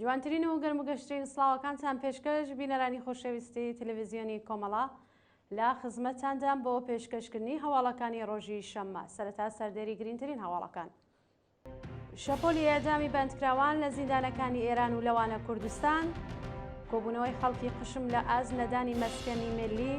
جوانترین و گەرموگەشترین سڵاوەکانتان پێشکەش بینەرانی خۆشەویستی تەلەڤیزیۆنی کۆمەڵا لە خزمەتتاندان بۆ پێشکەشکردنی هەواڵەکانی ڕۆژی شەممە. سەرەتا سەردێری گرنگترین هەواڵەکان. شەپۆلی ئێدامی بەندکراوان لە زیندانەکانی ئێران و لەوانە کوردستان، کۆبوونەوەی خەڵکی قشم لە ئاز نەدانی مەسکەنی ملی،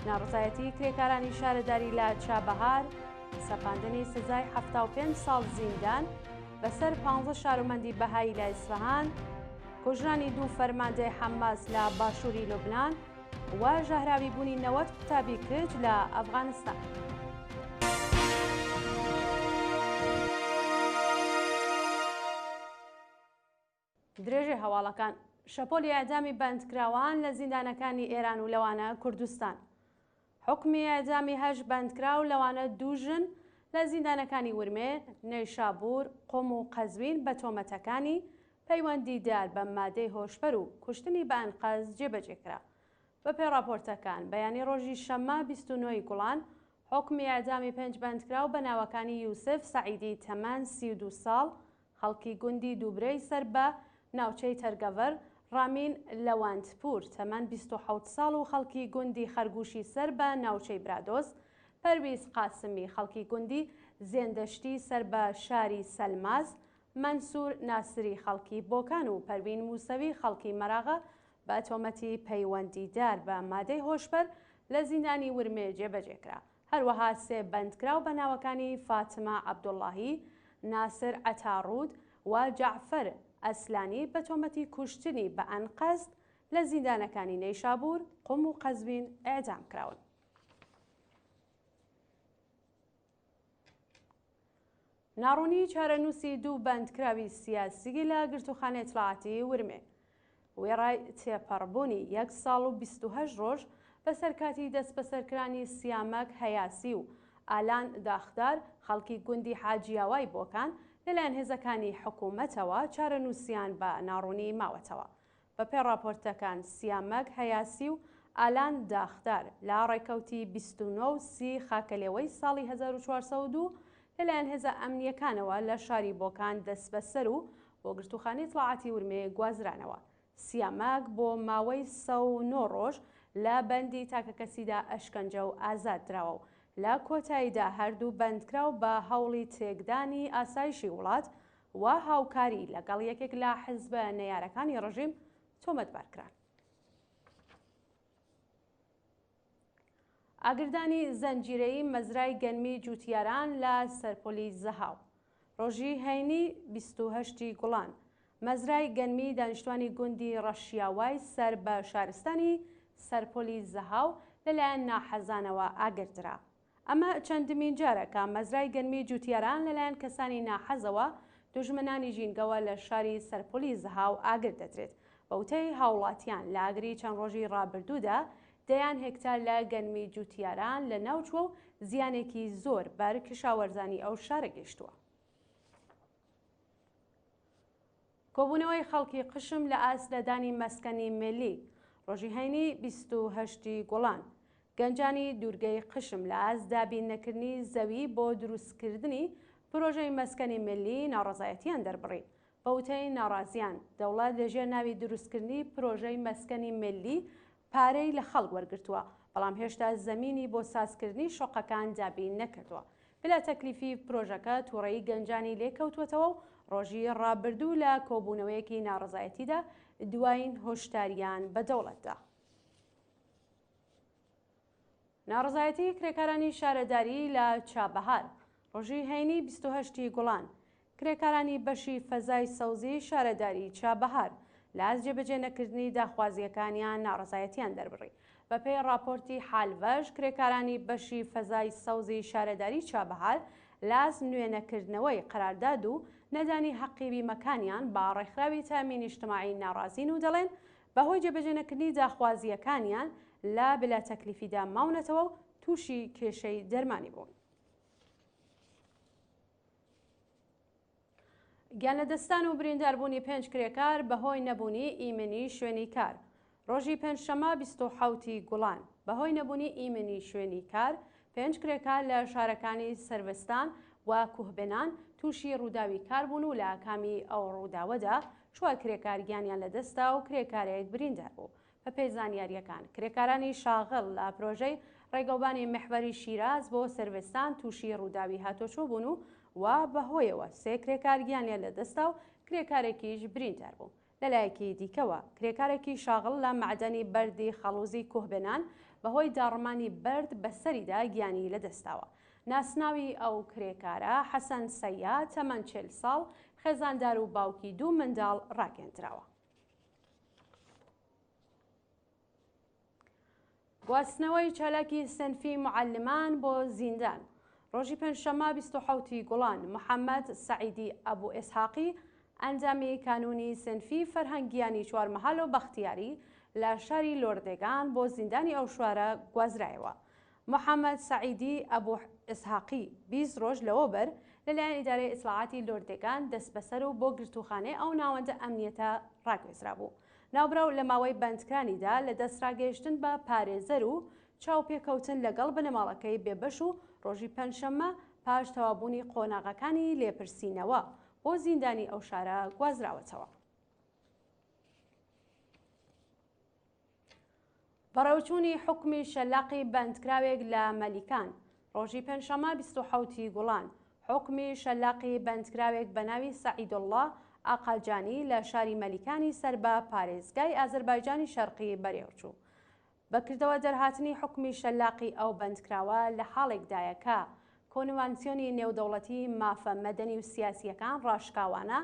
ناڕزایەتی کرێکارانی شارەداری لە چابەهار، سەپاندنی سزای 75 ساڵ زیندان بەسەر 15 شارۆمەندی بەهایی لە ئیسفەهان، کوژرانی 2 فەرماندەی حەماس لە باشووری لوبنان و ژەهراوی بوونی 90 قوتابی کچ لە ئەفغانستان. درێژێ هەواڵەکان. شەپۆلی ئەعدامی بەندکراوان لە زیندانەکانی ئێران و لەوانە کوردستان. حکمی ئەعدامی 8 بەندکراو لەوانە 2 ژن لە زیندانەکانی ورمێ، نەیشابوور، قۆم و قەزوین بە تۆمەتەکانی پەیوەندیدار بە مادەی هۆشبەر و کوشتنی بە ئەنقەز جێبەجێکرا. بەپێ راپۆرتەکان بەیانی ڕۆژی شەممە 29 گوڵان حکمی ئەعدامی 5 بەندکراو بە ناوەکانی یوسف سەعیدی تەمەن 32 ساڵ، خەڵکی گوندی دووبرەی سەر بە ناوچەی تەرگەڤەر، ڕامین لەواندپور تەمەن 27 ساڵ و خەڵکی گوندی خەرگوشی سەر بە ناوچەی برادۆست، پەرویز قاسمی خەڵکی گوندی زێندەشتی سەر بە شاری سەلماز، مەنسوور ناسری خەڵکی بۆکان و پەروین موسەوی خەڵکی مەراغە بە تۆمەتی پەیوەندیدار بە مادەی هۆشبەر لە زیندانی ورمێ جێبەجێکرا. هەروەها 3 بەندکراو بە ناوەکانی فاتمە عەبدوڵڵاهی، ناسر عەتاڕوود و جەعفەر ئەسلانی بە تۆمەتی کوشتنی بە ئەنقەست لە زیندانەکانی نەیشابوور، قوم و قەزوین ئێعدام کراون. ناڕوونی چارەنووسی 2 بەندکراوی سیاسی لە گرتوخانەی دەسەڵاتی ورمێ. وێڕای تێپەڕبوونی 1 ساڵ و 28 ڕۆژ بەسەر کاتی دەست بەسەرکرانی سیامەک هەیاسی و ئالان داخدار خەڵکی گوندی حاجیاوای بۆکان لەلایەن هێزەکانی حکوومەتەوە چارەنووسیان بە ناڕوونی ماوەتەوە. بەپێ راپۆرتەکان سیامەک هەیاسی و ئالان داخدار لە ڕێکەوتی 29 خاکەلێوەی ساڵی 1402 لەلایەن هێزە ئەمنیەکانەوە لە شاری بۆکان دەست بەسەر و بۆ گرتوخانەی دەسەڵاتی ورمێ گوازرانەوە. سیامەک بۆ ماوەی 109 ڕۆژ لە بەندی تاکەکەسیدا ئەشکەنجە و ئازاد دراوە و لە کۆتاییدا هەردوو بەندکراو بە هەوڵی تێکدانی ئاسایشی وڵات و هاوکاری لەگەڵ یەکێک لە حیزبە نەیارەکانی ڕژیم تۆمەتبارکران. ئاگردانی زەنجیرەیی مەزرای گەنمی جوتیاران لە سەرپۆلی زەهاو. ڕۆژی هەینی 28 گوڵان مەزرای گەنمی دانیشتوانی گوندی ڕەشیاوای سەر بە شارستانی سەرپۆلی زەهاو لەلایەن ناحەزانەوە ئاگردرا. ئەمە چەندمین جارەکە مەزرای گەنمی جوتیاران لەلایەن کەسانی ناحەزەوە دوژمنانی ژینگەوە لە شاری سەرپۆلی زەهاو ئاگر دەدرێت. بەوتەی هاوڵاتیان لە ئاگری چەند ڕۆژی ڕابردوودا دەیان هێکتار لە گەنمی جوتیاران لە ناوچوە و زیانێکی زۆر بەر کشاوەرزانی ئەو شارە گەشتووە. کۆبوونەوەی خەڵکی قشم لە ئاسلەدانی مەسکەنی ملی. ڕۆژی هەینی 28 گوڵان گەنجانی دوورگەی قشم لە ئاز دابینەکردنی زەوی بۆ دروستکردنی پرۆژەی مەسکەنی ملی ناڕەزایەتیان دەربڕی. بەوتەی ناڕازیان دەوڵەت لەژێر ناوی دروستکردنی پرۆژەی مەسکەنی ملی پارەی لە خەڵک وەرگرتووە، بەڵام هێشتا زەمینی بۆ سازکردنی شۆقەکان دابین نەکردووە. بلا تەکلیفی پرۆژەکە تووڕەیی گەنجانی لێکەوتوێتەوە و ڕۆژی ڕابردوو لە کۆبوونەوەیەکی ناڕەزایەتیدا دوایین هۆشداریان بە دەوڵەتدا. ناڕەزایەتی کرێکارانی شارەداری لە چابەهار. ڕۆژی هەینی 28 گوڵان کرێکارانی بەشی فەزای سەوزی شارەداری چابەهار لە ئاز جێبەجێ نەکردنی داخوازیەکانیان ناڕەزایەتیان دەربڕی. بەپێی راپۆرتی حالڤەژ کرێکارانی بەشی فەزای سەوزی شارەداری چابەهار لە ئاز نوێنەکردنەوەی قەرارداد و نەدانی حەقی بیمەکانیان با ڕێکخراوی تامینی نیشتیماعی ناڕازین و دەڵێن بەهۆی جێبەجێ نەکردنی داخوازیەکانیان لە بلا تەکلیفیدا ماونەتەوە و تووشی کێشەی دەرمانی بوون. گیانەدەستان و برینداربوونی 5 کرێکار بەهۆی نەبوونی ئیمنی شوێنی کار. ڕۆژی پێنجشەمە 27 گوڵان بەهۆی نەبوونی ئیمنی شوێنی کار 5 کرێکار لە شارەکانی سەروستان و کوهبێنان تووشی ڕووداوی کاربوون و لە کامی ئەو ڕووداوەدا 4 کرێکارگیانیان لەدەستا و کرێکارێک بریندار بوو. بە پێی زانیاریەکان کرێکارانی شاغڵ لە پرۆژەی ڕێگەوبانی محوەری شیراز بۆ سەروێستان تووشی ڕووداوی هاتۆچۆ بوون و بەهۆیەوە 3 کرێکارگیانیان لەدەستا و کرێکارێکیش بریندار بوو. لەلایەکی دیکەوە کرێکارێکی شاغڵ لە معدەنی بەردی خەڵوزی کوهبێنان بەهۆی داڕمانی بەرد بەسەریدا گیانی لەدەستاوە. ناسناوی ئەو کرێکارە حەسەن سەیاد تەمەن 40 ساڵ خێزاندار و باوکی 2 منداڵ ڕاگەاندراوە. گواستنەوەی چالاکی سنفی معلمان بۆ زیندان. ڕۆژی پێنجشەمە 27 گوڵان محەممەد سەعیدی ئەبوو ئێسحاقی ئەنجامی کانونی سنفی فەرهەنگیانی 4 مەهال و بەختیاری لە شاری لۆردێگان بۆ زیندانی ئەو شوارە گوازرایەوە. محەممەد سەعیدی ئەبوو ئێسحاقی 20 ڕۆژ لەوەبەر لەلایەن ئیدارەی ئیسلاحاتی لۆردێگان دەست بەسەر و بۆ گرتوخانەی ئەو ناوەندە ئەمنیەتە ڕاگوێزرا بوو. ناوبراو لە ماوەی بەندکرانیدا لە دەستڕاگەیشتن بە پارێزەر و چاوپێکەوتن لەگەڵ بنەماڵەکەی بێبەش و ڕۆژی پەنجشەممە پاش تەوابوونی قۆناغەکانی لێپرسینەوە بۆ زیندانی ئەو شارە گوازراوەتەوە. بەڕێوەچوونی حکمی شەلاقی بەندکراوێک لە مەلیکان. ڕۆژی پێنجشەمە 27 گوڵان حکمی شەلاقی بەندکراوێک بە ناوی سەعیدوڵڵا ئاقاجانی لە شاری مەلیکانی سەر بە پارێزگای ئازەربایجانی شەرقی بەڕێوەچوو. بەکردەوە دەرهاتنی حکمی شەلاقی ئەو بەندکراوە لە حاڵێکدایە کە کۆنڤانسیۆنی نێودەوڵەتی مافە مەدەنی و سیاسیەکان ڕاشکاوانە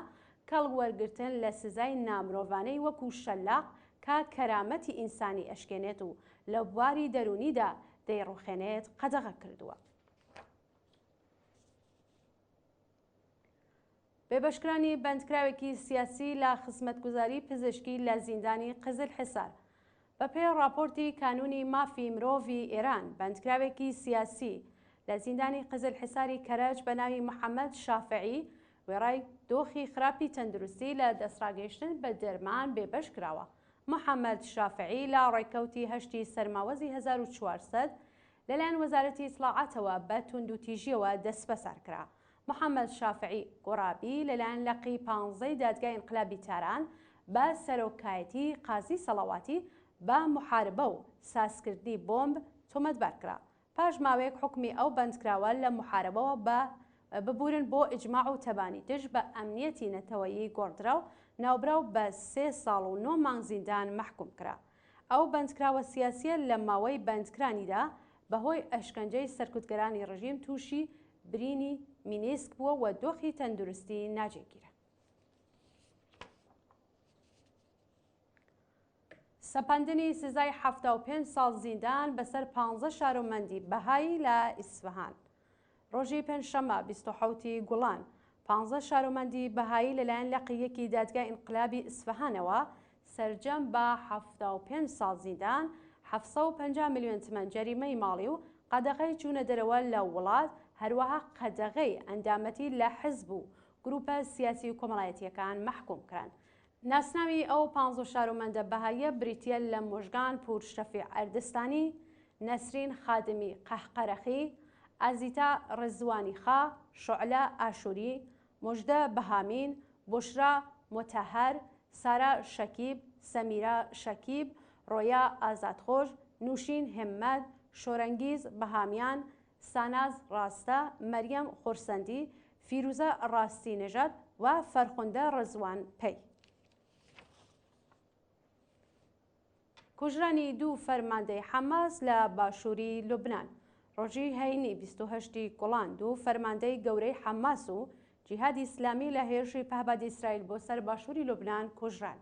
کەڵوەرگرتن لە سزای نامرۆڤانەی وەکو شەلاق کە کەرامەتی ئینسانی ئەشکێنێت و لە بواری دەرونیدا دەیڕوخێنێت قەدەغە کردووە. بێبەشکرانی بەندکراوێکی سیاسی لە خزمەتگوزاری پزیشکی لە زیندانی قزل حیسار. بەپێی راپۆرتی کانونی مافی مرۆڤی ئێران بەندکراوێکی سیاسی لە زیندانی قزل حیساری کەرەج بە ناوی محەممەد شافعی وێڕای دۆخی خراپی تەندروستی لە دەستڕاگەیشتن بە دەرمان بێبەش کراوە. محەممەد شافعی لە ڕێکەوتی هەشتی سەرماوەزی 1400 لەلایەن وەزارەتی ئیسلاحاتەوە بە توندوتیژیەوە دەست بەسەر کرا. محەممەد شافعی گۆڕابی لەلایەن لەقی 15 دادگای ئینقلابی تاران بە سەرۆکایەتی قازی سەڵاواتی بە محاربە و سازکردنی بۆمب تۆمەتبار کرا. پاش ماوەیەک حکمی ئەو بەندکراوە لە محاربەوە بە ببورن بۆ ئیجماع و تەبانی دژ بە ئەمنیەتی نەتەوەیی گۆڕدرا و ناوبراو بە 3 ساڵ و 9 مانگ زیندان مەحکوم کرا. ئەو بەندکراوە سیاسیە لە ماوەی بەندکرانیدا بەهۆی ئەشکەنجەی سەرکوتگەرانی ڕژیم تووشی برینی مینیسک بووە و دۆخی تەندروستی ناجێگیرە. سەپاندنی سزای 75 ساڵ زیندان بەسەر 15 شارۆمەندی بەهایی لە ئیسفەهان. ڕۆژی پێنجشەمە 27 گوڵان 15 شارۆمەندی بەهایی لەلایەن لەقیەکی دادگای ئینقلابی ئیسفەهانەوە سەرجەم بە 75 ساڵ زیندان 750 میلیۆن تمەن جەریمەی ماڵی و قەدەغەی چوونە دەرەوە لە وڵات هەروەها قەدەغەی ئەندامەتی لە حزب و گروپە سیاسی و کۆمەڵایەتیەکان مەحکوم کران. ناسناوی ئەو 15 شارۆمەندە بەهاییە بریتیە لە مۆژگان پور شەفیع ئەردستانی، نەسرین خادمی قەحقەرەخی، ئازیتا ڕزوانی خا، شعلە ئاشوری، موژدە بەهامین، بوشرا مۆتەهەر، سارا شەکیب، سەمیرا شەکیب، ڕۆیا ئازادخۆش، نووشین هێممەد، شۆرەنگیز بەهامیان، ساناز ڕاستە، مەریەم خورسەندی، فیروزە ڕاستی نەژاد و فەرخوندە ڕزوان پەی. کوژرانی 2 فەرماندەی حەماس لە باشووری لوبنان. ڕۆژی هەینی 28 گوڵان 2 فەرماندەی گەورەی حەماس و جیهادی ئیسلامی لە هێرشی پەهبادی ئیسرائیل بۆ سەر باشووری لوبنان کوژران.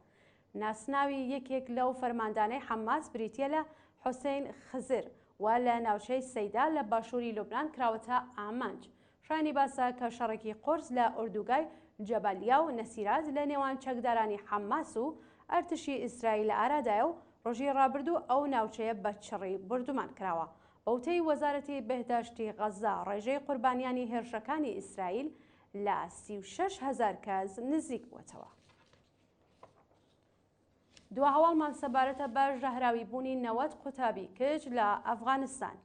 ناسناوی یەکێک لەو فەرماندانەی حەماس بریتیە لە حوسێن خزر و لە ناوچەی سەیدا لە باشووری لوبنان کراوەتە ئامانج. شایانی باسە کە شەڕێکی قورس لە ئوردوگای جەبالیا و نەسیرات لە نێوان چەکدارانی حەماس و ئەرتشی ئیسرائیل لە ئارادایە و ڕۆژی ڕابردوو ئەو ناوچەیە بە چڕی بردومان کراوە. بەوتەی وەزارەتی بەهداشتی غەزا ڕێژەی قوربانیانی هێرشەکانی ئیسرائیل لە 36,000 کەس نزیک بووەتەوە. دوا هەواڵمان سەبارەتە بە ژەهراوی بوونی 90 قوتابی کچ لە ئەفغانستان.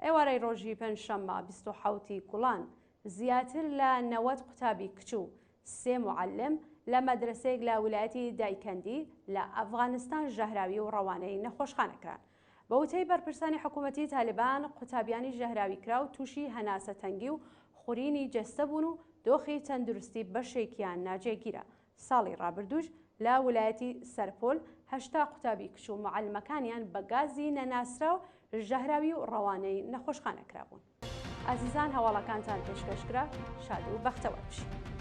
ئێوارەی ڕۆژی پێنجشەممە 27 گوڵان زیاتر لە 90 قوتابی کچوو 3 معلم لە مەدرسەیەک لە ویلایەتی دایکەندی لە ئەفغانستان ژەهراوی و ڕەوانەی نەخۆشخانەکران. بە وتەی بەرپرسانی حکوومەتی تالیبان، قوتابیانی ژەهراوی کرا و تووشی هەناسەتەنگی و خوڕینی جەستە بوون و دۆخی تەندروستی بەشێکیان ناجێگیرە. ساڵی ڕابردووش لە ویلایەتی سەرپۆل 80 قوتابی کچ و معلمەکانیان بە گازی نەناسرا و ژەهراوی و ڕەوانەی نەخۆشخانەکرا بوون. ئازیزان، هەواڵەکانتان پێشکەشکرا، شاد و بەختەوەر بشین.